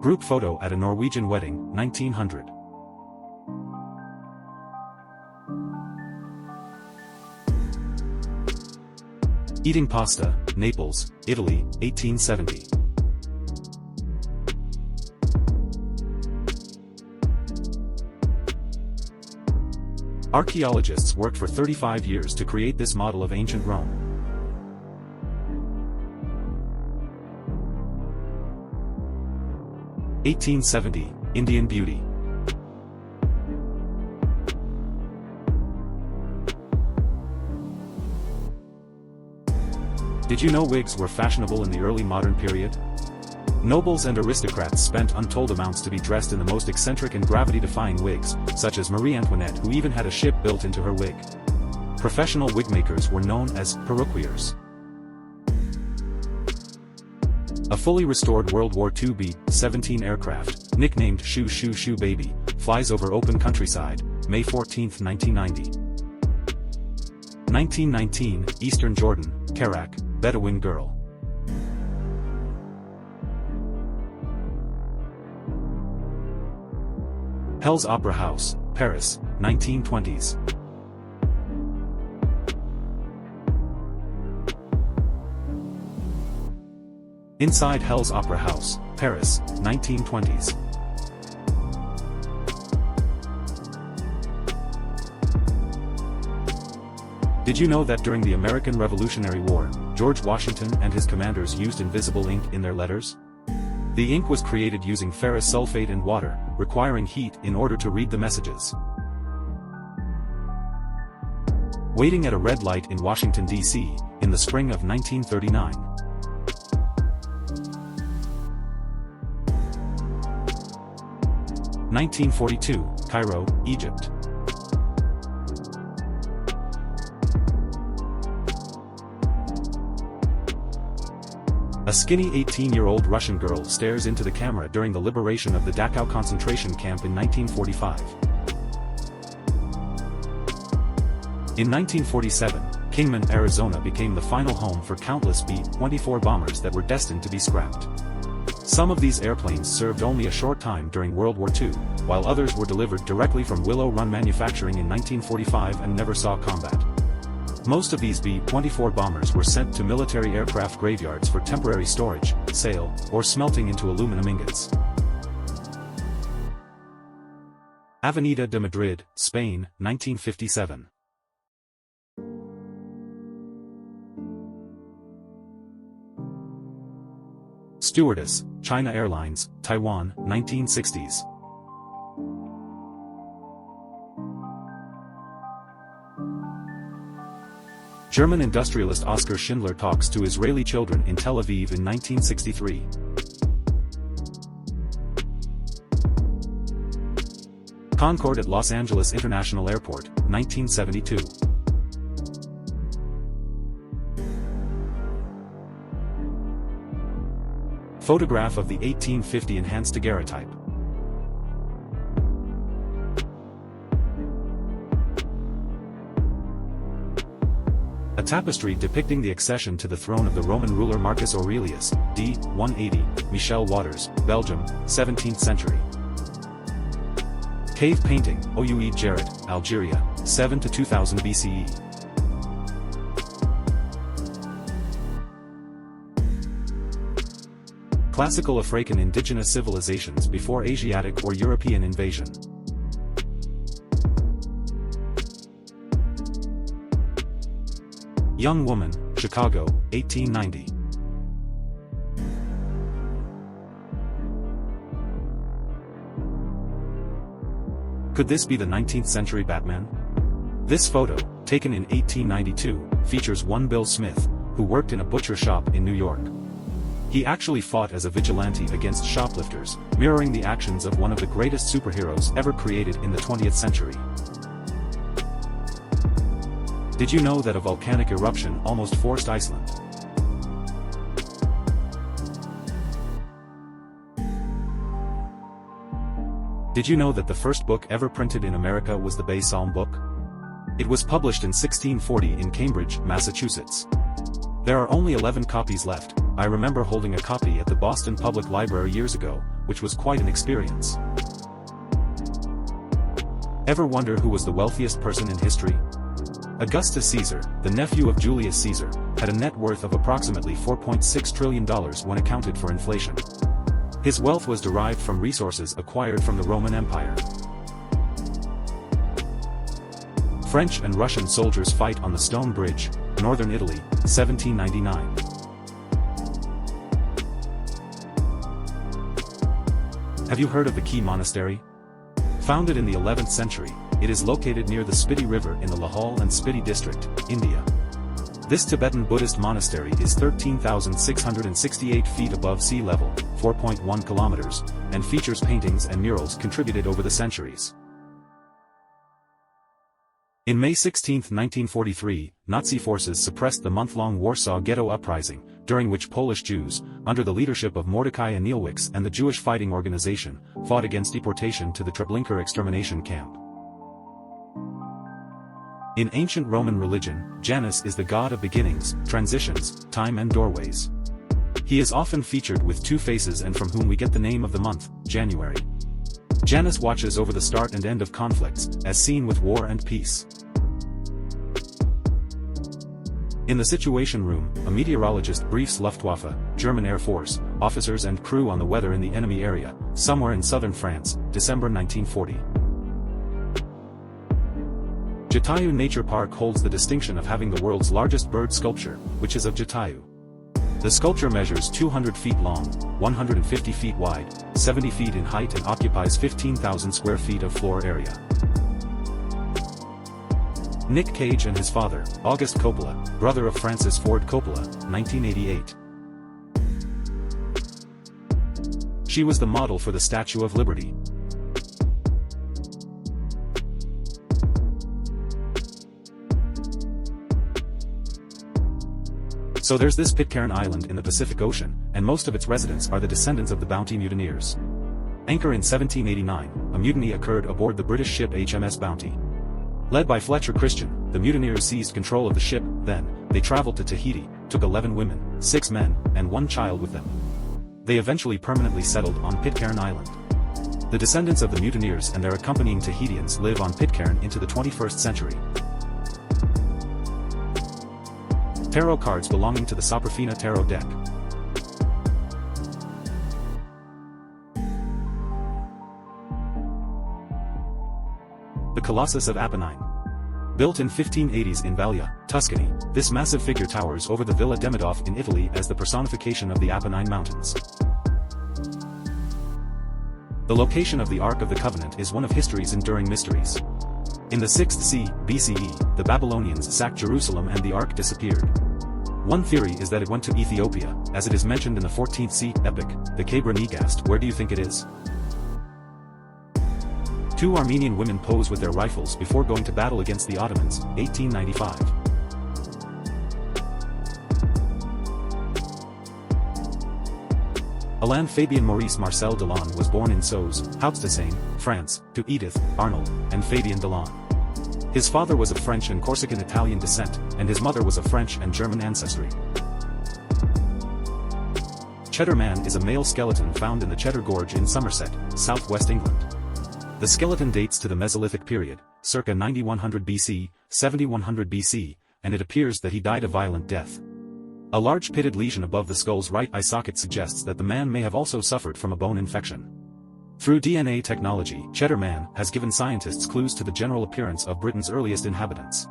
Group photo at a Norwegian wedding, 1900. Eating pasta, Naples, Italy, 1870. Archaeologists worked for 35 years to create this model of ancient Rome. (1870) Indian Beauty. Did you know wigs were fashionable in the early modern period? Nobles and aristocrats spent untold amounts to be dressed in the most eccentric and gravity-defying wigs, such as Marie Antoinette, who even had a ship built into her wig. Professional wigmakers were known as perruquiers. A fully restored World War II B-17 aircraft, nicknamed Shoo Shoo Shoo Baby, flies over open countryside, May 14, 1990. 1919, Eastern Jordan, Kerak, Bedouin girl. Hell's Opera House, Paris, 1920s. Inside Hell's Opera House, Paris, 1920s. Did you know that during the American Revolutionary War, George Washington and his commanders used invisible ink in their letters? The ink was created using ferrous sulfate and water, requiring heat in order to read the messages. Waiting at a red light in Washington, D.C., in the spring of 1939. (1942), Cairo, Egypt. A skinny 18-year-old Russian girl stares into the camera during the liberation of the Dachau concentration camp in 1945. In 1947, Kingman, Arizona became the final home for countless B-24 bombers that were destined to be scrapped. Some of these airplanes served only a short time during World War II, while others were delivered directly from Willow Run manufacturing in 1945 and never saw combat. Most of these B-24 bombers were sent to military aircraft graveyards for temporary storage, sale, or smelting into aluminum ingots. Avenida de Madrid, Spain, 1957. Stewardess, China Airlines, Taiwan, 1960s. German industrialist Oskar Schindler talks to Israeli children in Tel Aviv in 1963. Concorde at Los Angeles International Airport, 1972. Photograph of the 1850 enhanced daguerreotype. A tapestry depicting the accession to the throne of the Roman ruler Marcus Aurelius, d. 180, Michel Waters, Belgium, 17th century. Cave painting, Oued Jarrett, Algeria, 7 to 2000 BCE. Classical African indigenous civilizations before Asiatic or European invasion. Young woman, Chicago, 1890. Could this be the 19th century Batman? This photo, taken in 1892, features one Bill Smith, who worked in a butcher shop in New York. He actually fought as a vigilante against shoplifters, mirroring the actions of one of the greatest superheroes ever created in the 20th century. Did you know that a volcanic eruption almost forced Iceland? Did you know that the first book ever printed in America was the Bay Psalm book? It was published in 1640 in Cambridge, Massachusetts. There are only 11 copies left, I remember holding a copy at the Boston Public Library years ago, which was quite an experience. Ever wonder who was the wealthiest person in history? Augustus Caesar, the nephew of Julius Caesar, had a net worth of approximately $4.6 trillion when accounted for inflation. His wealth was derived from resources acquired from the Roman Empire. French and Russian soldiers fight on the Stone Bridge, northern Italy, 1799. Have you heard of the Key Monastery? Founded in the 11th century, it is located near the Spiti River in the Lahaul and Spiti district, India. This Tibetan Buddhist monastery is 13,668 feet above sea level, 4.1 kilometers, and features paintings and murals contributed over the centuries. In May 16, 1943, Nazi forces suppressed the month-long Warsaw Ghetto Uprising, during which Polish Jews, under the leadership of Mordecai Anielewicz and the Jewish Fighting Organization, fought against deportation to the Treblinka extermination camp. In ancient Roman religion, Janus is the god of beginnings, transitions, time and doorways. He is often featured with two faces and from whom we get the name of the month, January. Janus watches over the start and end of conflicts, as seen with War and Peace. In the Situation Room, a meteorologist briefs Luftwaffe, German Air Force, officers and crew on the weather in the enemy area, somewhere in southern France, December 1940. Jatayu Nature Park holds the distinction of having the world's largest bird sculpture, which is of Jatayu. The sculpture measures 200 feet long, 150 feet wide, 70 feet in height and occupies 15,000 square feet of floor area. Nick Cage and his father, August Coppola, brother of Francis Ford Coppola, 1988. She was the model for the Statue of Liberty. So there's this Pitcairn Island in the Pacific Ocean, and most of its residents are the descendants of the Bounty mutineers. Anchor in 1789, a mutiny occurred aboard the British ship HMS Bounty. Led by Fletcher Christian, the mutineers seized control of the ship, then, they traveled to Tahiti, took 11 women, 6 men, and 1 child with them. They eventually permanently settled on Pitcairn Island. The descendants of the mutineers and their accompanying Tahitians live on Pitcairn into the 21st century. Tarot cards belonging to the Saprafina Tarot deck. The Colossus of Apennine. Built in 1580s in Vallia, Tuscany, this massive figure towers over the Villa Demidov in Italy as the personification of the Apennine Mountains. The location of the Ark of the Covenant is one of history's enduring mysteries. In the 6th BCE, the Babylonians sacked Jerusalem and the Ark disappeared. One theory is that it went to Ethiopia, as it is mentioned in the 14th epic, the Kebra Negast. Where do you think it is? 2 Armenian women pose with their rifles before going to battle against the Ottomans, 1895. Alain Fabien Maurice Marcel Delon was born in Sceaux, Hauts-de-Seine, France, to Edith, Arnold, and Fabien Delon. His father was of French and Corsican-Italian descent, and his mother was of French and German ancestry. Cheddar Man is a male skeleton found in the Cheddar Gorge in Somerset, southwest England. The skeleton dates to the Mesolithic period, circa 9100 BC, 7100 BC, and it appears that he died a violent death. A large pitted lesion above the skull's right eye socket suggests that the man may have also suffered from a bone infection. Through DNA technology, Cheddar Man has given scientists clues to the general appearance of Britain's earliest inhabitants.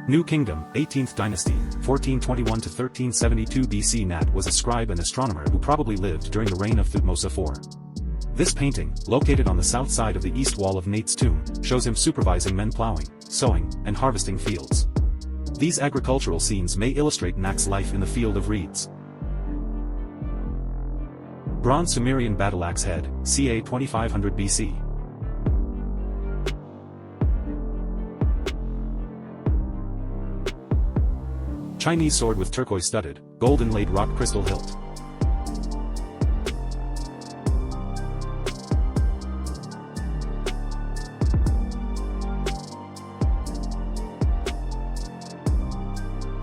New Kingdom, 18th Dynasty, 1421 to 1372 BC. Nat was a scribe and astronomer who probably lived during the reign of Thutmose IV. This painting, located on the south side of the east wall of Nat's tomb, shows him supervising men plowing, sowing, and harvesting fields. These agricultural scenes may illustrate Nak's life in the field of reeds. Bronze Sumerian battle-axe head, ca. 2500 BC. Chinese sword with turquoise-studded, gold inlaid rock crystal hilt.